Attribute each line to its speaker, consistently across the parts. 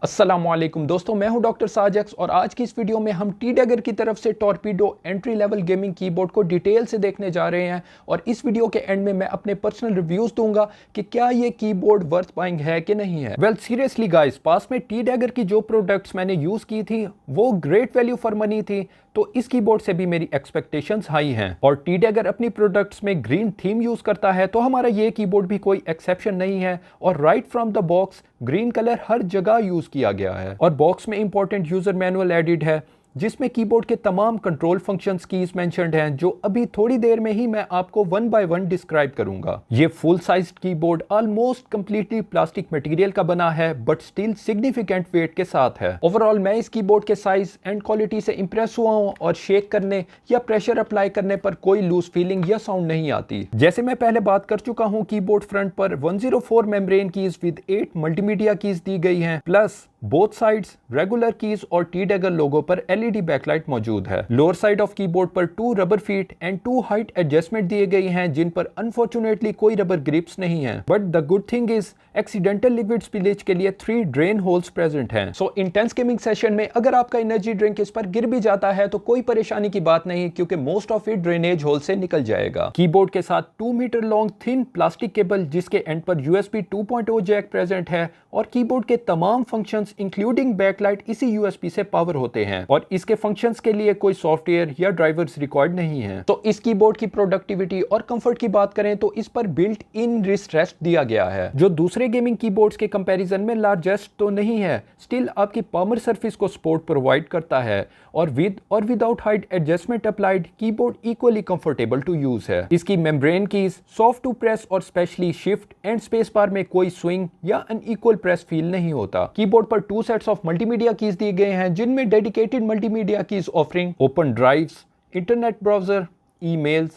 Speaker 1: अस्सलामुअलैकुम दोस्तों, मैं हूं डॉक्टर साजक्स और आज की इस वीडियो में हम टी-डैगर की तरफ से torpedo entry level gaming keyboard को डिटेल से देखने जा रहे हैं। और इस वीडियो के एंड में मैं अपने पर्सनल रिव्यूज दूंगा कि क्या ये कीबोर्ड वर्थ बाइंग है कि नहीं है। वेल सीरियसली गाइस, पास में टी-डैगर की जो प्रोडक्ट्स मैंने यूज की थी वो ग्रेट वैल्यू फॉर मनी थी, तो इस कीबोर्ड से भी मेरी एक्सपेक्टेशंस हाई हैं। और टी-डैगर अपनी प्रोडक्ट्स में ग्रीन थीम यूज करता है, तो हमारा ये कीबोर्ड भी कोई एक्सेप्शन नहीं है। और right from the box green colour हर जगह यूज किया गया है। और बॉक्स में इंपॉर्टेंट यूजर मैनुअल एडिड है जिसमें कीबोर्ड के तमाम कंट्रोल फंक्शंस कीज मेंशन्ड हैं, जो अभी थोड़ी देर में ही मैं आपको वन बाय वन डिस्क्राइब करूंगा। ये full size keyboard almost completely plastic material का बना है, बट स्टिल सिग्निफिकेंट वेट के साथ है। ओवरऑल मैं इस कीबोर्ड के साइज एंड क्वालिटी से इंप्रेस हुआ हूं और शेक करने या प्रेशर अप्लाई करने पर कोई लूज फीलिंग या साउंड नहीं आती। जैसे मैं पहले बात कर चुका हूं, कीबोर्ड फ्रंट पर 104 membrane keys with 8 multimedia keys दी गई हैं, plus both sides regular keys और टी-डैगर लोगो पर एलईडी बैकलाइट मौजूद है। लोअर साइड ऑफ कीबोर्ड पर 2 rubber feet and 2 height adjustment दिए गए हैं, जिन पर अनफॉर्चुनेटली कोई रबर ग्रिप्स नहीं है। But the good thing is accidental liquid spillage के लिए 3 ड्रेन होल्स प्रेजेंट हैं। सो इंटेंस गेमिंग सेशन में अगर आपका एनर्जी ड्रिंक इस पर गिर भी जाता है तो कोई परेशानी की बात नहीं, क्योंकि most of it drainage hole से निकल जाएगा। कीबोर्ड के साथ 2 meter long thin plastic cable जिसके एंड पर यूएसबी 2.0 जैक प्रेजेंट है, और कीबोर्ड के तमाम फंक्शंस इंक्लूडिंग बैकलाइट इसी यूएसबी से पावर होते हैं, और इसके फंक्शंस के लिए कोई सॉफ्टवेयर या ड्राइवर्स रिक्वायर्ड नहीं है। तो इस कीबोर्ड की प्रोडक्टिविटी और कंफर्ट की बात करें तो इस पर बिल्ट इन रिस्ट रेस्ट दिया गया है, जो दूसरे गेमिंग कीबोर्ड्स के कंपैरिजन में लार्जेस्ट तो नहीं है, स्टिल आपकी पामर सरफेस को सपोर्ट प्रोवाइड करता है। और विद और without height adjustment applied keyboard equally comfortable to use है। इसकी membrane keys soft to press और specially shift and space bar में कोई स्विंग या अनइक्वल प्रेस फील नहीं होता। कीबोर्ड पर 2 सेट्स ऑफ मल्टीमीडिया कीज दिए गए हैं, जिनमें dedicated multimedia keys offering open drives, internet browser, emails,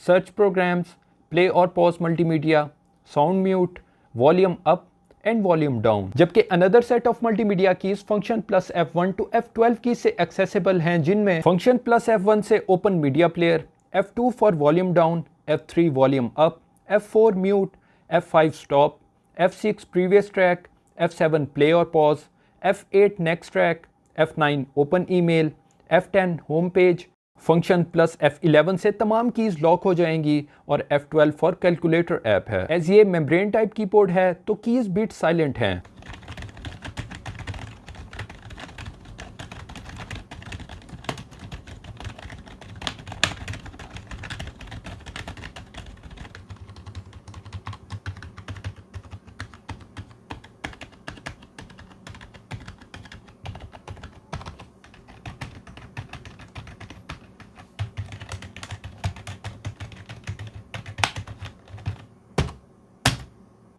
Speaker 1: search programs, play और pause multimedia, sound mute, volume up and volume down. जबकि another set of multimedia keys function plus F1 to F12 key से accessible हैं, जिनमें function plus F1 से open media player, F2 for volume down, F3 volume up, F4 mute, F5 stop, F6 previous track, F7 play और pause, F8 next track, F9 open email, F10 home page. Function plus F11 से तमाम keys lock हो जाएंगी, और F12 for calculator app है। As ये membrane type keyboard है तो कीज बीट साइलेंट हैं।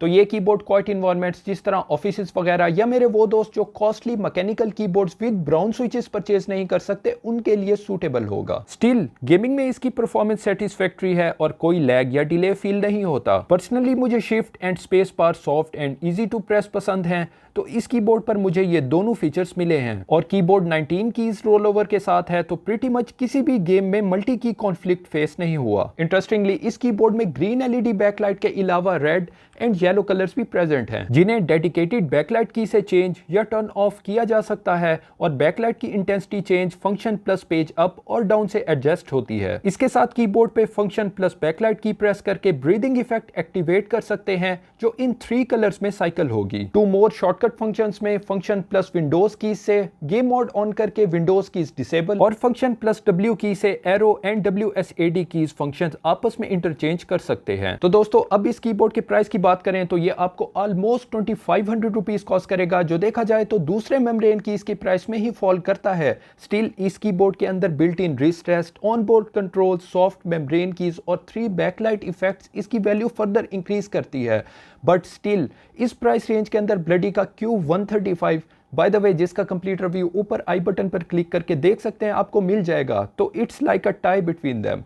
Speaker 1: तो ये कीबोर्ड क्वाइट इन्वायरमेंट्स जिस तरह ऑफिसेज वगैरह, या मेरे वो दोस्त जो costly mechanical keyboards with brown switches purchase नहीं कर सकते, उनके लिए सूटेबल होगा। स्टिल गेमिंग में इसकी परफॉर्मेंस सेटिस्फैक्ट्री है और कोई लैग या डिले फील नहीं होता। पर्सनली मुझे shift and space bar soft and easy to press पसंद हैं, तो इस कीबोर्ड पर मुझे ये दोनों फीचर्स मिले हैं। और कीबोर्ड 19 कीज रोल ओवर के साथ है, तो प्रीटी मच किसी भी गेम में मल्टी की कॉन्फ्लिक्ट फेस नहीं हुआ। इंटरेस्टिंगली इस कीबोर्ड में ग्रीन एलईडी बैकलाइट के अलावा रेड एंड येलो कलर्स भी प्रेजेंट हैं, जिन्हें डेडिकेटेड बैकलाइट की से चेंज या टर्न ऑफ किया जा सकता है। और बैकलाइट की intensity change function plus page up और डाउन से एडजस्ट होती है। इसके साथ कीबोर्ड पे फंक्शन प्लस बैकलाइट की प्रेस करके ब्रीदिंग इफेक्ट एक्टिवेट कर सकते हैं, जो इन 3 कलर्स में साइकिल होगी। 2 मोर शॉर्टकट फंक्शंस में फंक्शन प्लस विंडोज की से गेम मोड ऑन करके विंडोज कीज डिसेबल, और फंक्शन प्लस W की से arrow and WSAD keys functions आपस में इंटरचेंज कर सकते हैं। तो दोस्तों, अब इस कीबोर्ड के प्राइस की बात करें तो ये आपको ऑलमोस्ट 2500 रुपीज कॉस्ट करेगा, जो देखा जाए तो दूसरे मेम्ब्रेन की इसकी प्राइस में ही फॉल करता है। स्टिल इस कीबोर्ड के अंदर built in wrist rest, on board control, soft membrane keys और 3 बैकलाइट इफेक्ट्स इसकी वैल्यू फर्दर इंक्रीज करती है। बट स्टिल इस प्राइस रेंज के अंदर ब्लडी का Q135 बाय द वे, जिसका कंप्लीट रिव्यू ऊपर आई बटन पर क्लिक करके देख सकते हैं, आपको मिल जाएगा। तो it's like a tie between them.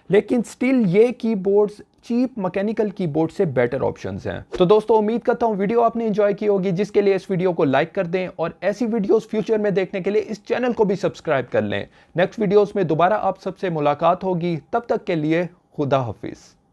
Speaker 1: लेकिन स्टिल ये कीबोर्ड्स चीप मैकेनिकल कीबोर्ड से बेटर ऑप्शंस हैं। तो दोस्तों, उम्मीद करता हूं वीडियो आपने एंजॉय की होगी, जिसके लिए इस वीडियो को लाइक कर दें, और ऐसी वीडियोस फ्यूचर में देखने के लिए इस चैनल को भी सब्सक्राइब कर लें। नेक्स्ट वीडियोस में दोबारा आप सबसे मुलाकात होगी, तब तक के लिए खुदा हाफिज।